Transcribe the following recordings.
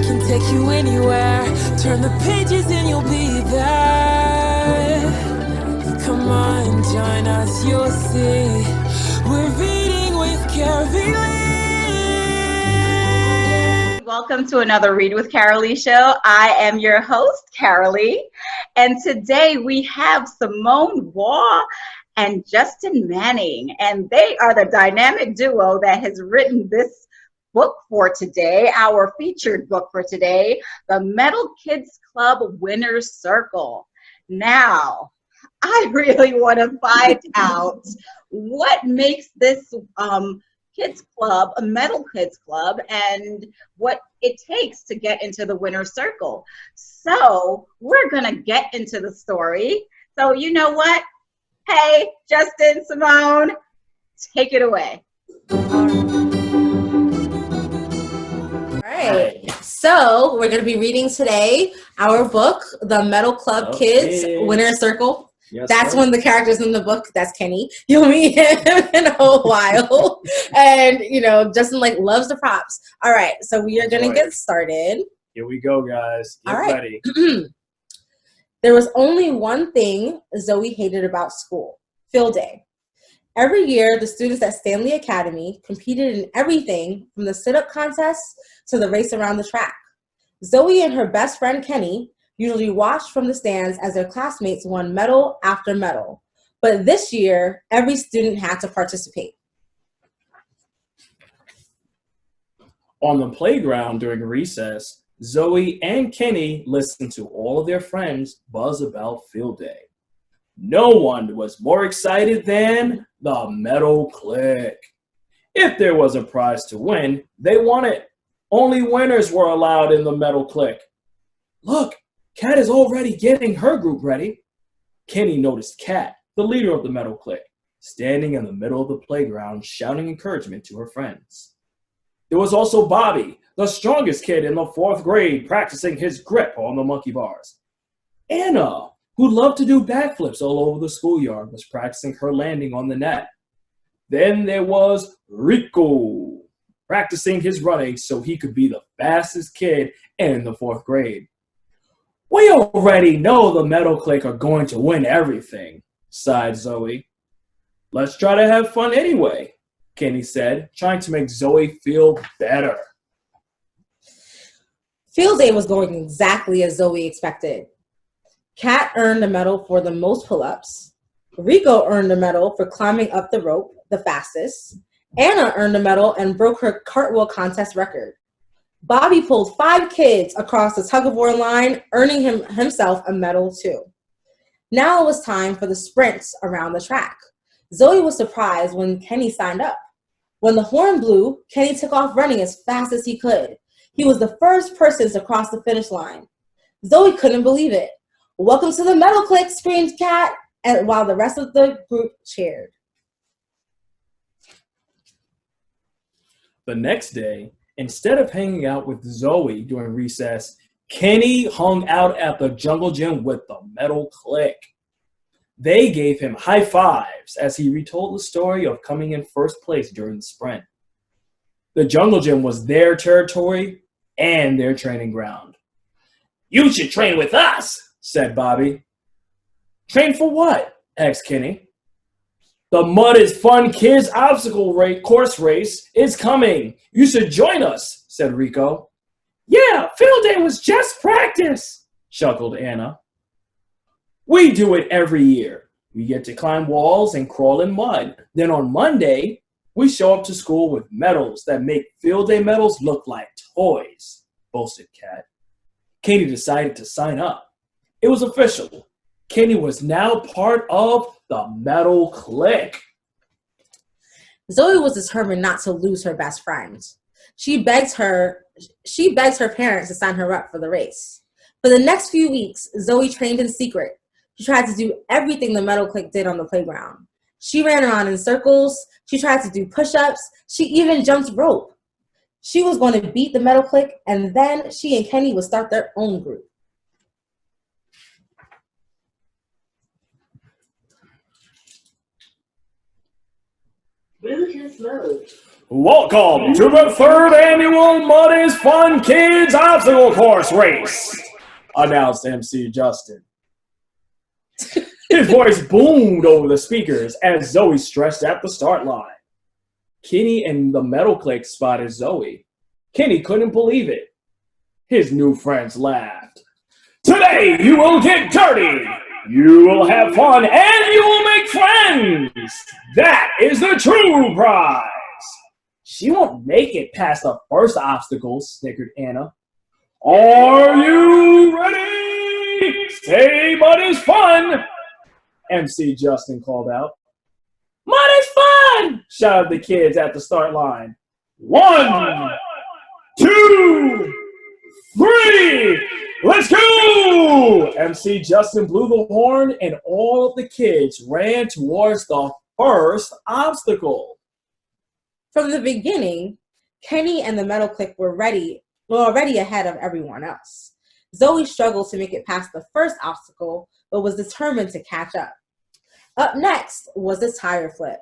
can take you anywhere. Turn the pages and you'll be there. Come on, join us, you'll see. We're reading with Carylee. Welcome to another Read with Carylee show. I am your host, Carylee, and today we have Simone Waugh and Justin Manning, and they are the dynamic duo that has written this book for today, our featured book for today, The Metal Kids Club Winner's Circle. Now, I really want to find out what makes this kids club a metal kids club and what it takes to get into the winner's circle. So we're going to get into the story. So you know what? Hey, Justin, Simone, take it away. All right, so we're going to be reading today our book, The Metal Club Kids Winner's Circle. Yes, that's one of the characters in the book. That's Kenny. You'll meet him in a whole while. And, you know, Justin, loves the props. All right, so we are going to get started. Here we go, guys. Get ready. There was only one thing Zoe hated about school, field day. Every year, the students at Stanley Academy competed in everything from the sit-up contests to the race around the track. Zoe and her best friend, Kenny, usually watched from the stands as their classmates won medal after medal. But this year, every student had to participate. On the playground during recess, Zoe and Kenny listened to all of their friends buzz about field day. No one was more excited than the Metal Clique. If there was a prize to win, they won it. Only winners were allowed in the Metal Clique. Look, Kat is already getting her group ready. Kenny noticed Kat, the leader of the Metal Clique, standing in the middle of the playground shouting encouragement to her friends. There was also Bobby, the strongest kid in the 4th grade, practicing his grip on the monkey bars. Anna, who loved to do backflips all over the schoolyard, was practicing her landing on the net. Then there was Rico, practicing his running so he could be the fastest kid in the 4th grade. We already know the Metal Clique are going to win everything, sighed Zoe. Let's try to have fun anyway, Kenny said, trying to make Zoe feel better. Field day was going exactly as Zoe expected. Kat earned a medal for the most pull-ups. Rico earned a medal for climbing up the rope the fastest. Anna earned a medal and broke her cartwheel contest record. Bobby pulled 5 kids across the tug-of-war line, earning himself a medal too. Now it was time for the sprints around the track. Zoe was surprised when Kenny signed up. When the horn blew, Kenny took off running as fast as he could. He was the first person to cross the finish line. Zoe couldn't believe it. Welcome to the Metal Clique, screamed Kat, and while the rest of the group cheered. The next day, instead of hanging out with Zoe during recess, Kenny hung out at the jungle gym with the Metal Clique. They gave him high fives as he retold the story of coming in first place during the sprint. The jungle gym was their territory and their training ground. You should train with us, said Bobby. Train for what? Asked Kenny. The Mud is Fun Kids obstacle course race is coming. You should join us, said Rico. Yeah, field day was just practice, chuckled Anna. We do it every year. We get to climb walls and crawl in mud. Then on Monday, we show up to school with medals that make field day medals look like toys, boasted Kat. Kenny decided to sign up. It was official. Kenny was now part of the Metal Clique. Zoe was determined not to lose her best friend. She begged her parents to sign her up for the race. For the next few weeks, Zoe trained in secret. She tried to do everything the Metal Clique did on the playground. She ran around in circles. She tried to do push-ups. She even jumped rope. She was going to beat the Metal Clique, and then she and Kenny would start their own group. Bluetooth mode. Welcome to the third annual Mud is Fun Kids Obstacle Course Race, announced MC Justin. His voice boomed over the speakers as Zoe stretched at the start line. Kenny and the Metal Clique spotted Zoe. Kenny couldn't believe it. His new friends laughed. Today you will get dirty, you will have fun, and you will make friends. That is the true prize. She won't make it past the first obstacle, snickered Anna. Are you ready? Say mud is fun, MC Justin called out. Mud is fun, shouted the kids at the start line. 1, 2, 3, let's go! MC Justin blew the horn and all of the kids ran towards the first obstacle. From the beginning, Kenny and the Metal Clique were already ahead of everyone else. Zoe struggled to make it past the first obstacle, but was determined to catch up. Up next was the tire flip.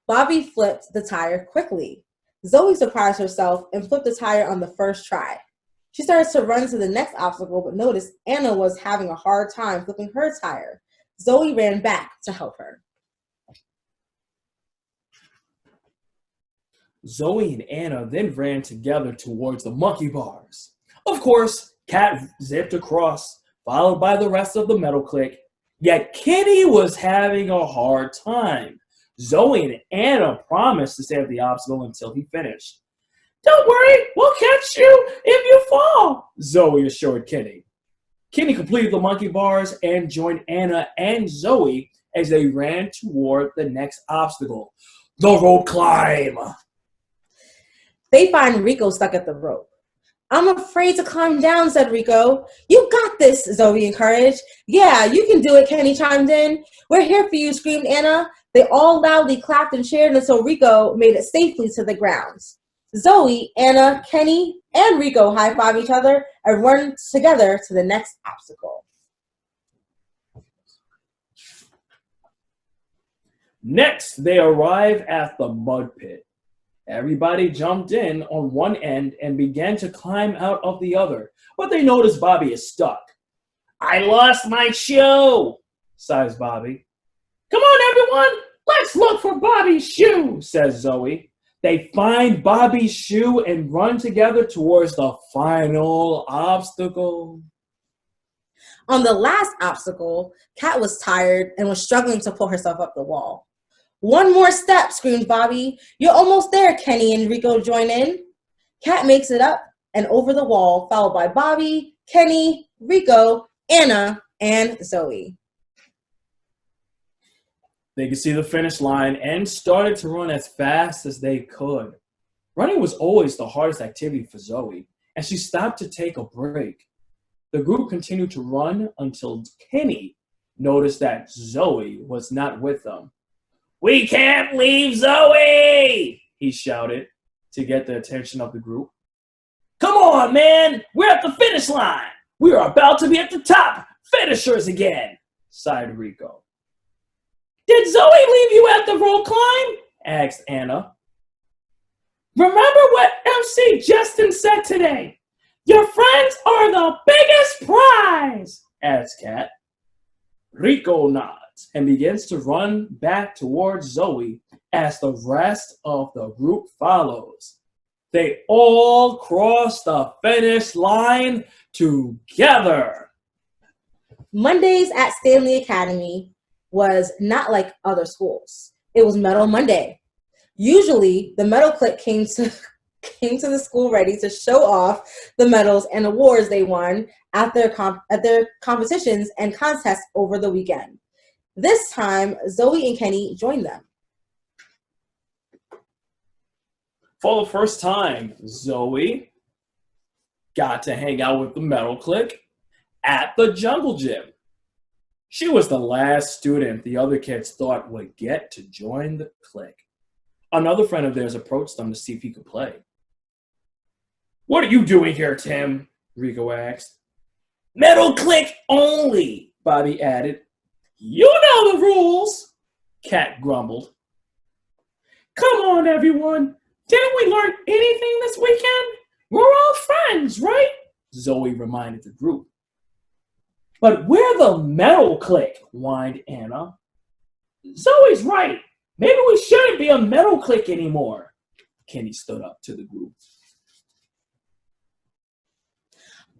Bobby flipped the tire quickly. Zoe surprised herself and flipped the tire on the first try. She started to run to the next obstacle, but noticed Anna was having a hard time flipping her tire. Zoe ran back to help her. Zoe and Anna then ran together towards the monkey bars. Of course, Kat zipped across, followed by the rest of the Metal Clique. Yet Kenny was having a hard time. Zoe and Anna promised to stay at the obstacle until he finished. Don't worry, we'll catch you if you fall, Zoe assured Kenny. Kenny completed the monkey bars and joined Anna and Zoe as they ran toward the next obstacle, the rope climb. They find Rico stuck at the rope. I'm afraid to climb down, said Rico. You got this, Zoe encouraged. Yeah, you can do it, Kenny chimed in. We're here for you, screamed Anna. They all loudly clapped and cheered until Rico made it safely to the ground. Zoe, Anna, Kenny, and Rico high-five each other and run together to the next obstacle. Next, they arrive at the mud pit. Everybody jumped in on one end and began to climb out of the other, but they noticed Bobby is stuck. I lost my shoe, sighs Bobby. Come on, everyone, let's look for Bobby's shoe, says Zoe. They find Bobby's shoe and run together towards the final obstacle. On the last obstacle, Kat was tired and was struggling to pull herself up the wall. One more step, screamed Bobby. You're almost there, Kenny and Rico join in. Kat makes it up and over the wall, followed by Bobby, Kenny, Rico, Anna, and Zoe. They could see the finish line and started to run as fast as they could. Running was always the hardest activity for Zoe, and she stopped to take a break. The group continued to run until Kenny noticed that Zoe was not with them. We can't leave Zoe, he shouted to get the attention of the group. Come on, man, we're at the finish line. We are about to be at the top finishers again, sighed Rico. Did Zoe leave you at the rope climb? Asked Anna. Remember what MC Justin said today. Your friends are the biggest prize, asked Kat. Rico nods and begins to run back towards Zoe as the rest of the group follows. They all cross the finish line together. Mondays at Stanley Academy was not like other schools. It was Medal Monday. Usually, the Medal Clique came to the school ready to show off the medals and awards they won at their competitions and contests over the weekend. This time, Zoe and Kenny joined them. For the first time, Zoe got to hang out with the Metal Clique at the Jungle Gym. She was the last student the other kids thought would get to join the clique. Another friend of theirs approached them to see if he could play. What are you doing here, Tim? Rico asked. Metal Clique only, Bobby added. You know the rules, Kat grumbled. Come on, everyone. Didn't we learn anything this weekend? We're all friends, right? Zoe reminded the group. But we're the medal clique, whined Anna. Zoe's right. Maybe we shouldn't be a medal clique anymore. Kenny stood up to the group.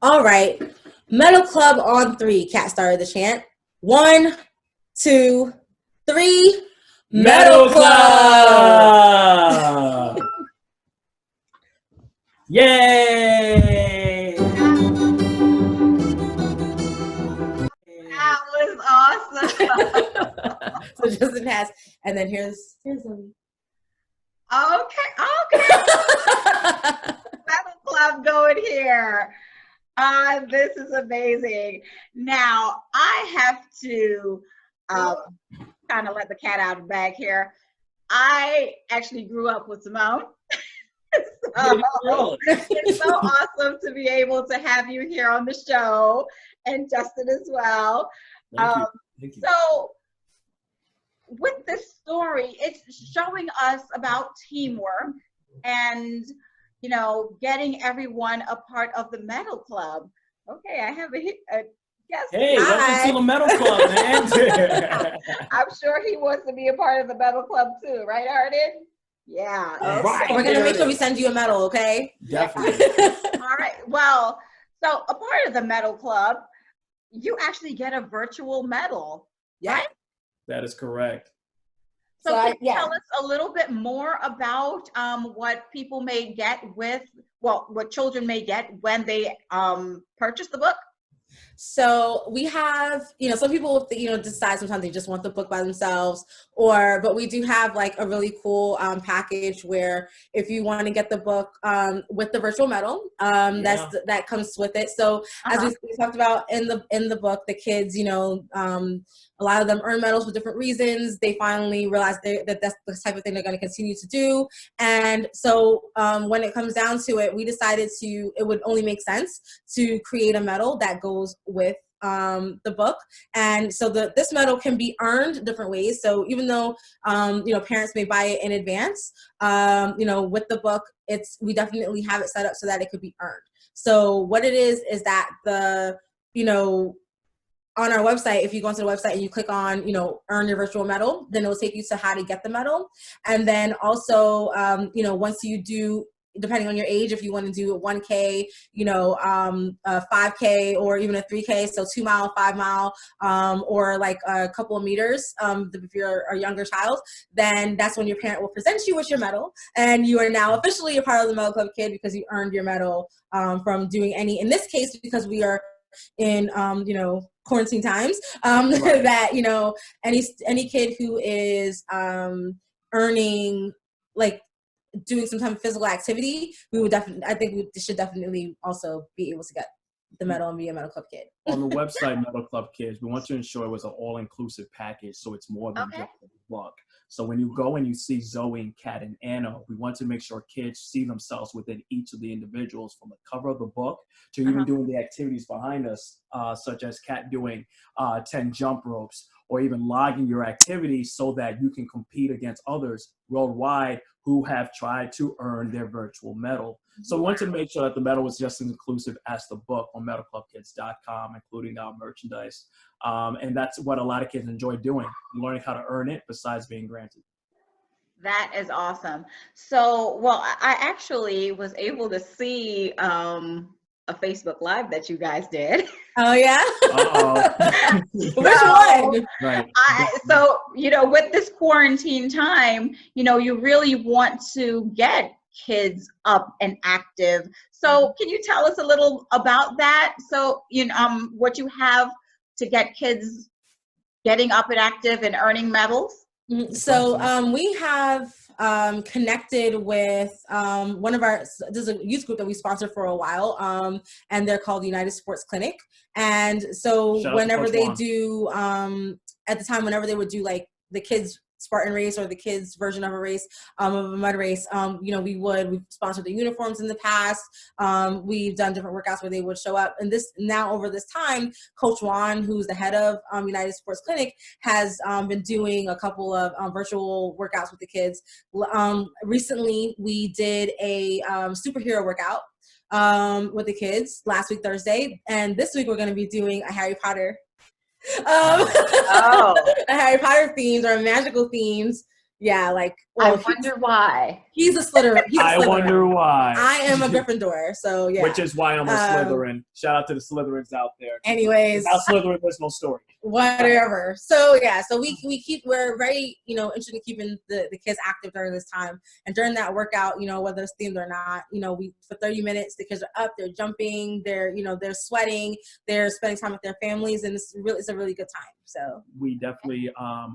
All right. Medal Club on 3. Kat started the chant. 1, 2, 3. Medal Club! Yay! That was awesome. So Justin has, and then here's Zoe. Okay. Medal Club going here. This is amazing. Now, I have to kind of let the cat out of the bag here. I actually grew up with Simone. So it's so awesome to be able to have you here on the show, and Justin as well. Thank you. So with this story, it's showing us about teamwork and, you know, getting everyone a part of the Medal Club. Okay, I have a guest. Hey, welcome to the Medal Club, man. I'm sure he wants to be a part of the Medal Club too, right, Arden? Yeah. Okay. Right. We're going to make sure we send you a medal, okay? Definitely. All right. Well, so a part of the Medal Club, you actually get a virtual medal. Yeah. Right? That is correct. So can you yeah. tell us a little bit more about what people may get what children may get when they purchase the book? So we have, you know, some people, you know, decide sometimes they just want the book by themselves, but we do have like a really cool package where if you want to get the book with the virtual medal, that comes with it. So as we talked about in the book, the kids, you know, a lot of them earn medals for different reasons. They finally realize that that's the type of thing they're going to continue to do. And so when it comes down to it, we decided it would only make sense to create a medal that goes with the book. And so this medal can be earned different ways. So even though, you know, parents may buy it in advance, you know, with the book, we definitely have it set up so that it could be earned. So what it is that you know, on our website, if you go onto the website and you click on, you know, earn your virtual medal, then it'll take you to how to get the medal. And then also, you know, once you do, depending on your age, if you want to do a 1K, you know, a 5K or even a 3K, so 2 mile, 5 mile, or like a couple of meters, if you're a younger child, then that's when your parent will present you with your medal. And you are now officially a part of the Medal Club Kid because you earned your medal from doing in this case, because we are in, you know, quarantine times, that, you know, any kid who is earning, like, doing some type of physical activity, I think we should definitely also be able to get the medal and be a Medal Club Kid. On the website, Medal Club Kids, we want to ensure it was an all-inclusive package, so it's more than just a book. So when you go and you see Zoe and Kat and Anna, we want to make sure kids see themselves within each of the individuals, from the cover of the book to even doing the activities behind us, such as Kat doing 10 jump ropes, or even logging your activities so that you can compete against others worldwide who have tried to earn their virtual medal. So we want to make sure that the medal was just as inclusive as the book on medalclubkids.com, including our merchandise. And that's what a lot of kids enjoy doing, learning how to earn it besides being granted. That is awesome. So, well, I actually was able to see a Facebook Live that you guys did. Oh, yeah? Uh-oh. Which one? Right. So, you know, with this quarantine time, you know, you really want to get kids up and active. So can you tell us a little about that? So, you know, what you have to get kids getting up and active and earning medals? So we have connected with there's a youth group that we sponsor for a while, and they're called the United Sports Clinic. And so whenever they do, at the time, whenever they would do like the kids Spartan race or the kids version of a race, of a mud race, we've sponsored the uniforms in the past. We've done different workouts where they would show up. And now over this time, Coach Juan, who's the head of United Sports Clinic, has been doing a couple of virtual workouts with the kids. Recently, we did a superhero workout with the kids last week, Thursday. And this week, we're going to be doing a Harry Potter a Harry Potter themes or magical themes. Yeah, I wonder why. He's a Slytherin. I wonder why. I am a Gryffindor, so yeah. Which is why I'm a Slytherin. Shout out to the Slytherins out there. Anyways, without Slytherin, there's no story. Whatever. So yeah, so we're very interested in keeping the kids active during this time, and during that workout, whether it's themed or not, for 30 minutes the kids are up, they're jumping, they're sweating, they're spending time with their families, and it's a really good time. So we definitely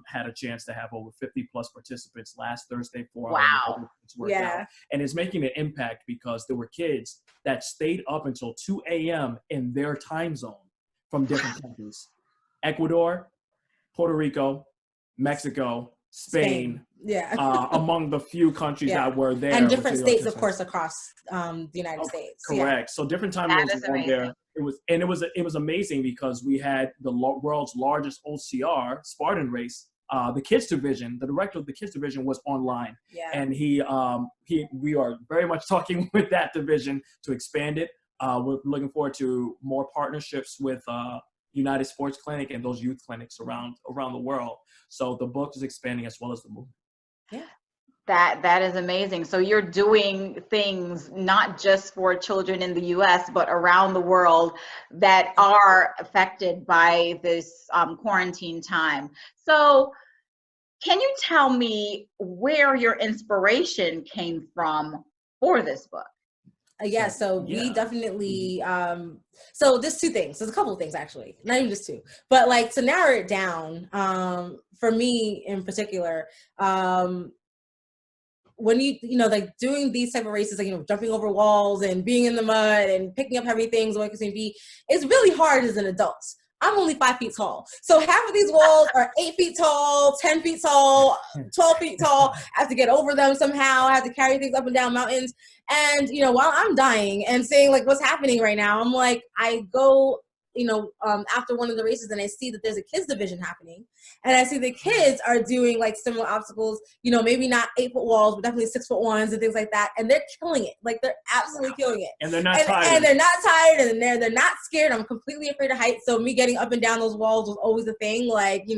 had a chance to have over 50 plus participants last Thursday for wow. Workout. And it's making an impact because there were kids that stayed up until 2 a.m. in their time zone from different countries. Ecuador, Puerto Rico, Mexico, Spain. Yeah. Among the few countries that were there. And different states, of course, across the United States. Correct. Yeah. So different time zones were there. It was amazing because we had the world's largest OCR Spartan race. The kids division, the director of the kids division was online. Yeah. And we are very much talking with that division to expand it. We're looking forward to more partnerships with United Sports Clinic and those youth clinics around the world. So the book is expanding as well as the movement. Yeah. That is amazing. So you're doing things not just for children in the U.S., but around the world that are affected by this quarantine time. So can you tell me where your inspiration came from for this book? We definitely, so there's two things. There's a couple of things, actually. Not even just two. But, to narrow it down, for me in particular, when doing these type of races, jumping over walls and being in the mud and picking up heavy things, it's really hard as an adult. I'm only 5 feet tall. So half of these walls are 8 feet tall, 10 feet tall, 12 feet tall. I have to get over them somehow. I have to carry things up and down mountains. And, while I'm dying and seeing what's happening right now, I'm I go, after one of the races and I see that there's a kids division happening, and I see the kids are doing similar obstacles, maybe not 8-foot walls, but definitely 6-foot ones and things like that. And they're killing it. They're absolutely killing it. And they're not tired. And they're not tired, and they're not scared. I'm completely afraid of heights. So me getting up and down those walls was always a thing. And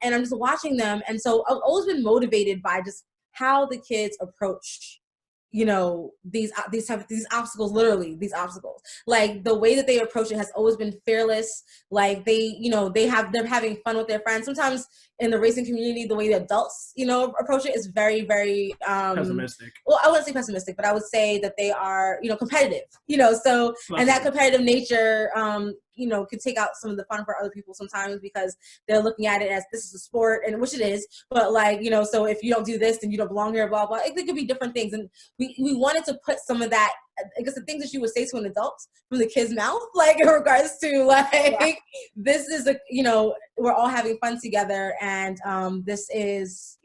I'm just watching them. And so I've always been motivated by just how the kids approach these obstacles, literally these obstacles. The way that they approach it has always been fearless. They're having fun with their friends. Sometimes in the racing community, the way the adults, approach it is very, very pessimistic. Well, I wouldn't say pessimistic, but I would say that they are, competitive, and that competitive nature, could take out some of the fun for other people sometimes because they're looking at it as this is a sport, and which it is, but so if you don't do this, then you don't belong here, blah, blah. It could be different things. And we wanted to put some of that, I guess, the things that you would say to an adult from the kid's mouth, in regards to this is we're all having fun together, and this is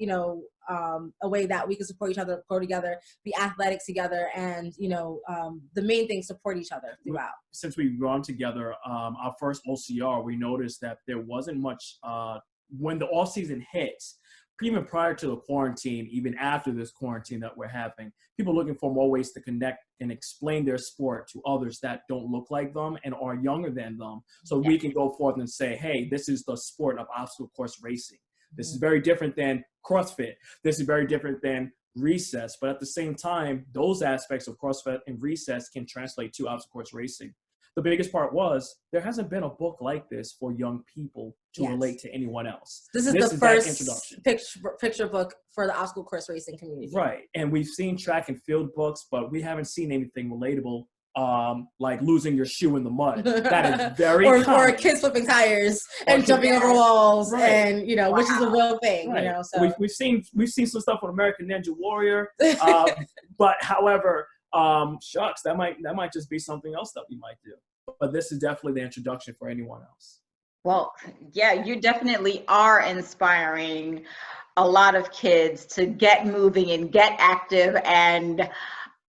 a way that we can support each other, grow together, be athletic together, and the main thing, support each other throughout. Since we've gone together, our first OCR, we noticed that there wasn't much when the off season hits. Even prior to the quarantine, even after this quarantine that we're having, people looking for more ways to connect and explain their sport to others that don't look like them and are younger than them. So we can go forth and say, hey, this is the sport of obstacle course racing. This is very different than CrossFit. This is very different than recess. But at the same time, those aspects of CrossFit and recess can translate to obstacle course racing. The biggest part was there hasn't been a book like this for young people to relate to anyone else. This is the first picture book for the obstacle course racing community. Right. And we've seen track and field books, but we haven't seen anything relatable like losing your shoe in the mud. That is very common. Or kids flipping tires and jumping over walls, and which is a real thing. So we've seen some stuff on American Ninja Warrior, but however, shucks, that might just be something else that we might do. But this is definitely the introduction for anyone else. Well, yeah, you definitely are inspiring a lot of kids to get moving and get active, and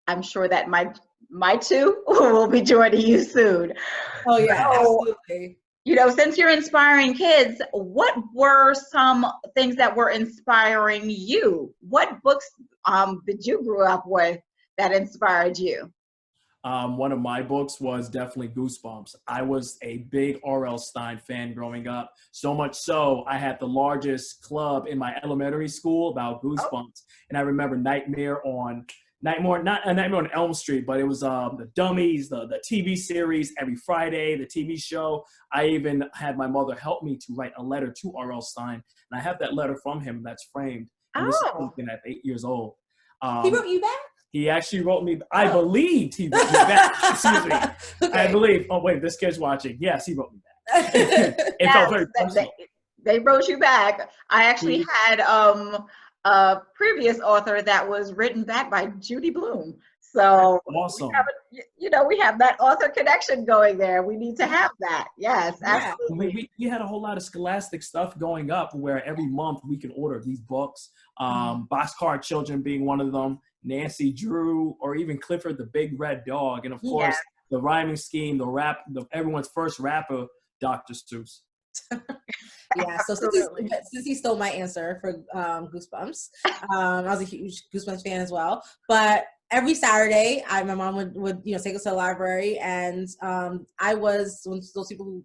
I'm sure that my two will be joining you soon. Oh yeah, So, absolutely. since you're inspiring kids, what were some things that were inspiring you? What books did you grew up with that inspired you? One of my books was definitely Goosebumps. I was a big R.L. Stine fan growing up, so much so I had the largest club in my elementary school about Oh, Goosebumps. And I remember not a Nightmare on Elm Street, but it was the Dummies, the TV series every Friday, the TV show. I even had my mother help me to write a letter to R.L. Stine, and I have that letter from him that's framed. And this is oh, something at 8 years old. He Um, wrote you back? he actually wrote me. I believed he wrote me back. Excuse me. Okay. I believe. Oh wait, this kid's watching. Yes, he wrote me back. It felt very personal. they wrote you back. I actually He- had a previous author that was written back by Judy Blume. So Awesome. we have that author connection going there. We need to have that. Yes, Yeah. absolutely. We had a whole lot of scholastic stuff going up where every month we could order these books. Boxcar Children being one of them, Nancy Drew, or even Clifford the Big Red Dog. And of course, Yeah. the rhyming scheme, everyone's first rapper, Dr. Seuss. Yeah, so Absolutely. since he stole my answer for Goosebumps, I was a huge Goosebumps fan as well. But every Saturday, my mom would take us to the library, and I was one of those people who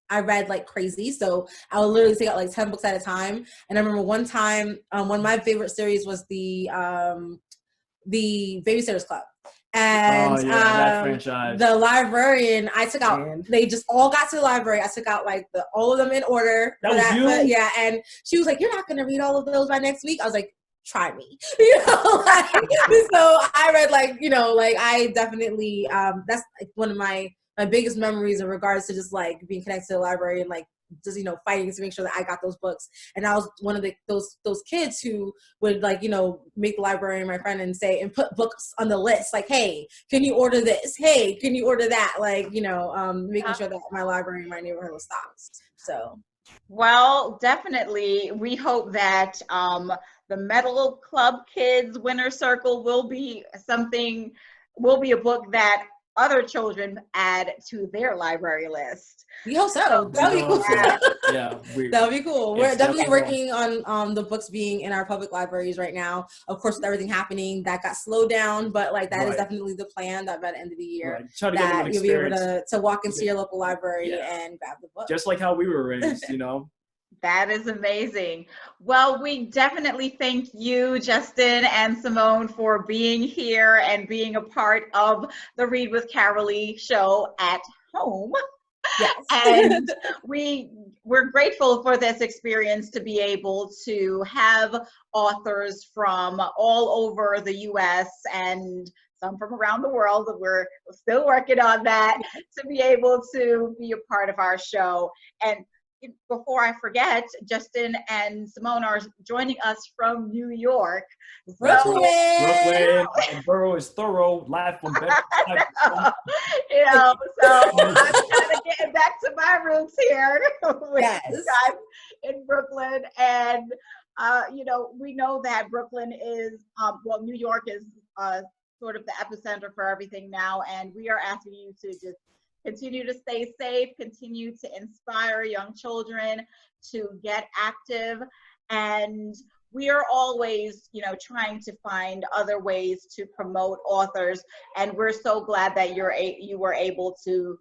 I read like crazy, so I would literally take out like 10 books at a time. And I remember one time, one of my favorite series was the Babysitters Club. And Oh, yeah, that franchise. the librarian, I took out, And they just all got to the library. I took out like all of them in order. That was you? But, yeah, and she was like, "You're not going to read all of those by next week." I was like, "Try me." So I read I definitely, that's like one of my biggest memories in regards to just like being connected to the library and like just fighting to make sure that I got those books. And I was one of those kids who would make the librarian my friend and say and put books on the list, like, "Hey, can you order this? Hey, can you order that?" Making sure that my library in my neighborhood was stocked. So Well, definitely. We hope that the Metal Club Kids Winner Circle will be a book that other children add to their library list. we hope so. That would be cool. Yeah, That would be cool. We're It's definitely definitely working on the books being in our public libraries right now. Of course, with everything happening, that got slowed down, but that is Right. definitely the plan that by the end of the year Right. Try to get them that an you'll be able experience. to walk into your local library Yeah. and grab the book. Just like how we were raised, That is amazing. Well, we definitely thank you, Justin and Simone, for being here and being a part of the Read with Carylee show at home. Yes. And we're grateful for this experience to be able to have authors from all over the US and some from around the world. We're still working on that, to be able to be a part of our show. And before I forget, Justin and Simone are joining us from New York. Brooklyn. The borough is thorough, live from Bedford. So I'm kind of getting back to my roots here with Yes. you guys in Brooklyn. And, we know that Brooklyn is, New York is sort of the epicenter for everything now. And we are asking you to just continue to stay safe, continue to inspire young children to get active. And we are always, trying to find other ways to promote authors. And we're so glad that you were able to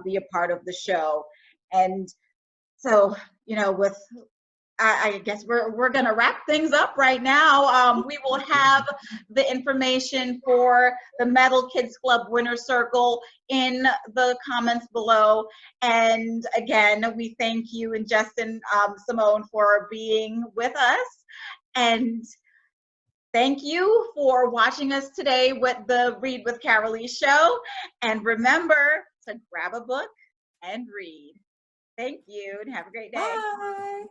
be a part of the show. And so, I guess we're going to wrap things up right now. We will have the information for the Metal Kids Club Winner Circle in the comments below. And again, we thank you and Justin, Simone, for being with us. And thank you for watching us today with the Read with Carylee show. And remember to grab a book and read. Thank you and have a great day. Bye.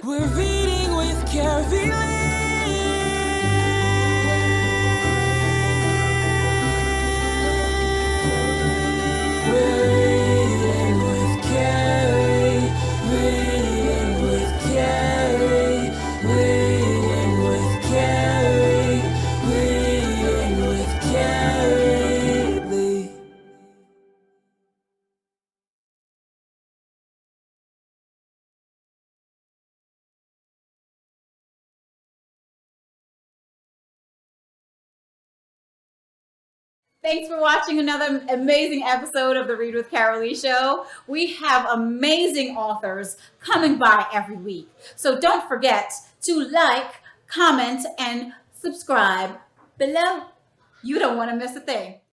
We're reading with Carylee. We're reading with Carylee. Thanks for watching another amazing episode of the Read with Carylee show. We have amazing authors coming by every week. So don't forget to like, comment, and subscribe below. You don't want to miss a thing.